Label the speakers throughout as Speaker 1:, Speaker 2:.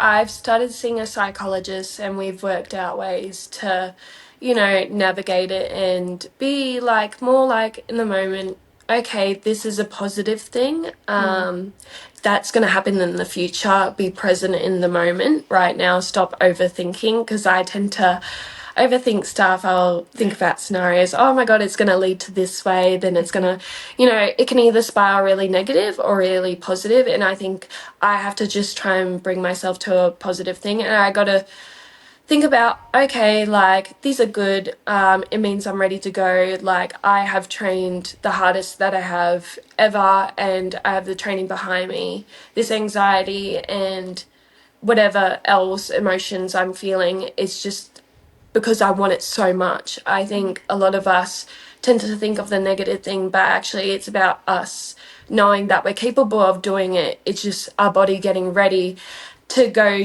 Speaker 1: I've started seeing a psychologist and we've worked out ways to, navigate it and be like more like in the moment, okay, this is a positive thing. That's going to happen in the future. Be present in the moment right now. Stop overthinking because I tend to overthink stuff. I'll think about scenarios. Oh my God, it's going to lead to this way. Then it's going to, it can either spiral really negative or really positive. And I think I have to just try and bring myself to a positive thing. And I got to think about, okay, like these are good. It means I'm ready to go. Like I have trained the hardest that I have ever, and I have the training behind me. This anxiety and whatever else emotions I'm feeling, it's just because I want it so much. I think a lot of us tend to think of the negative thing, but actually it's about us knowing that we're capable of doing it. It's just our body getting ready to go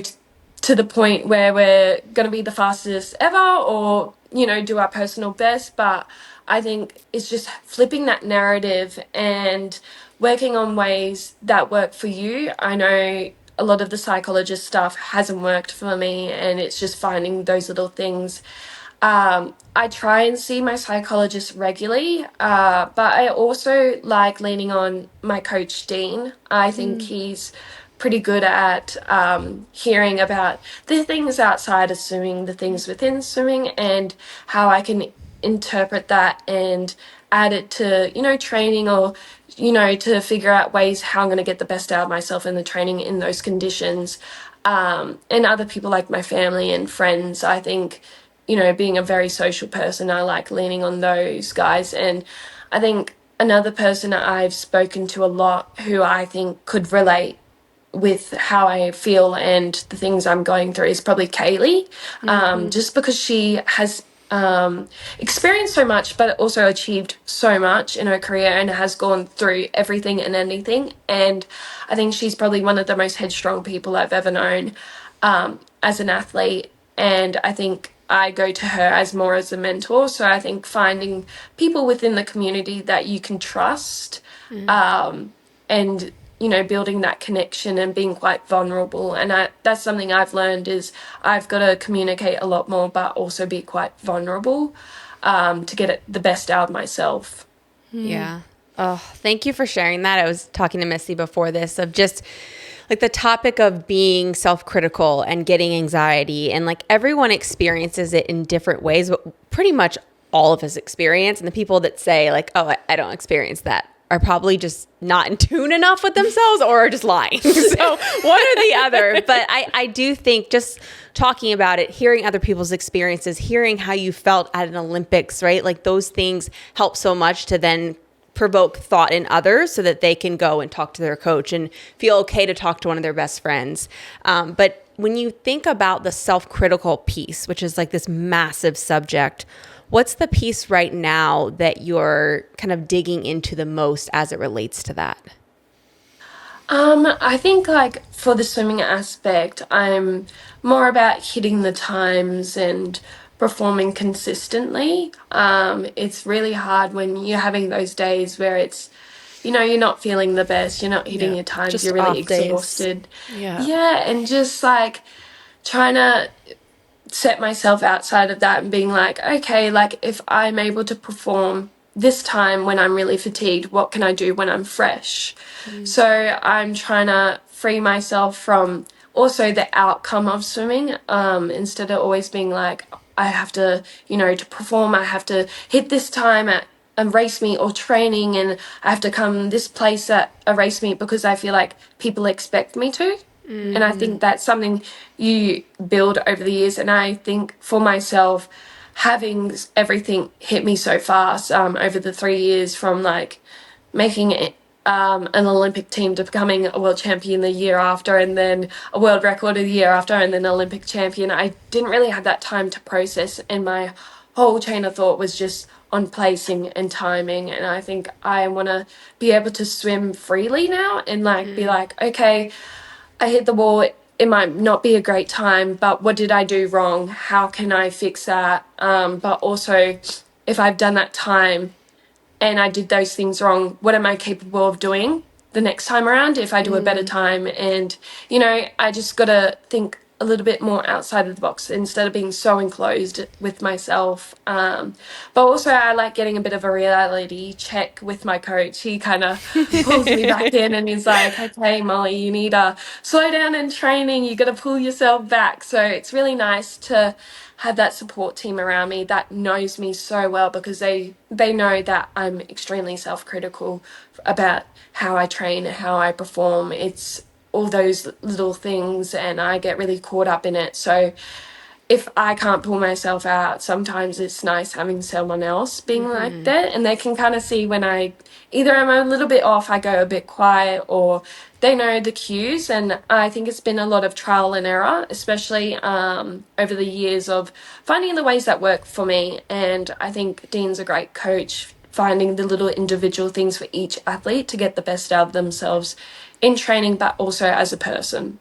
Speaker 1: to the point where we're going to be the fastest ever or, do our personal best. But I think it's just flipping that narrative and working on ways that work for you. I know a lot of the psychologist stuff hasn't worked for me, and it's just finding those little things. I try and see my psychologist regularly, but I also like leaning on my coach, Dean. I think he's pretty good at hearing about the things outside of swimming, the things within swimming, and how I can interpret that and add it to, training or, to figure out ways how I'm going to get the best out of myself in the training in those conditions. And other people like my family and friends, I think, being a very social person, I like leaning on those guys. And I think another person I've spoken to a lot who I think could relate with how I feel and the things I'm going through is probably Kaylee, just because she has experienced so much but also achieved so much in her career and has gone through everything and anything. And I think she's probably one of the most headstrong people I've ever known as an athlete. And I think I go to her as more as a mentor. So I think finding people within the community that you can trust, and building that connection and being quite vulnerable. And that's something I've learned is I've got to communicate a lot more but also be quite vulnerable, to get the best out of myself.
Speaker 2: Yeah. Oh, thank you for sharing that. I was talking to Missy before this of just like the topic of being self-critical and getting anxiety, and like everyone experiences it in different ways, but pretty much all of us experience. And the people that say like, oh, I don't experience that are probably just not in tune enough with themselves or are just lying. So one or the other. But I do think just talking about it, hearing other people's experiences, hearing how you felt at an Olympics, right? Like those things help so much to then provoke thought in others so that they can go and talk to their coach and feel okay to talk to one of their best friends. But when you think about the self-critical piece, which is like this massive subject, what's the piece right now that you're kind of digging into the most as it relates to that?
Speaker 1: I think like for the swimming aspect, I'm more about hitting the times and performing consistently. It's really hard when you're having those days where it's, you're not feeling the best, you're not hitting your times,
Speaker 2: Just
Speaker 1: you're really
Speaker 2: off days.
Speaker 1: exhausted.
Speaker 2: Yeah.
Speaker 1: Yeah, and just like trying to set myself outside of that and being like, okay, like if I'm able to perform this time when I'm really fatigued, what can I do when I'm fresh? So I'm trying to free myself from also the outcome of swimming, instead of always being like, I have to, to perform, I have to hit this time at a race meet or training, and I have to come this place at a race meet because I feel like people expect me to. And I think that's something you build over the years. And I think for myself, having everything hit me so fast, over the 3 years from like making it, an Olympic team to becoming a world champion the year after, and then a world record the year after, and then Olympic champion, I didn't really have that time to process. And my whole chain of thought was just on placing and timing. And I think I want to be able to swim freely now and like be like, okay, I hit the wall. It might not be a great time, but what did I do wrong? How can I fix that? But also, if I've done that time and I did those things wrong, what am I capable of doing the next time around if I do a better time. And, I just got to think a little bit more outside of the box instead of being so enclosed with myself. But also, I like getting a bit of a reality check with my coach. He kind of pulls me back in and he's like, okay, Molly, you need to slow down in training. You got to pull yourself back. So it's really nice to have that support team around me that knows me so well, because they know that I'm extremely self-critical about how I train, how I perform. It's all those little things, and I get really caught up in it. So if I can't pull myself out, sometimes it's nice having someone else being like that, and they can kind of see when I either am a little bit off, I go a bit quiet, or they know the cues. And I think it's been a lot of trial and error, especially over the years of finding the ways that work for me. And I think Dean's a great coach, finding the little individual things for each athlete to get the best out of themselves in training, but also as a person.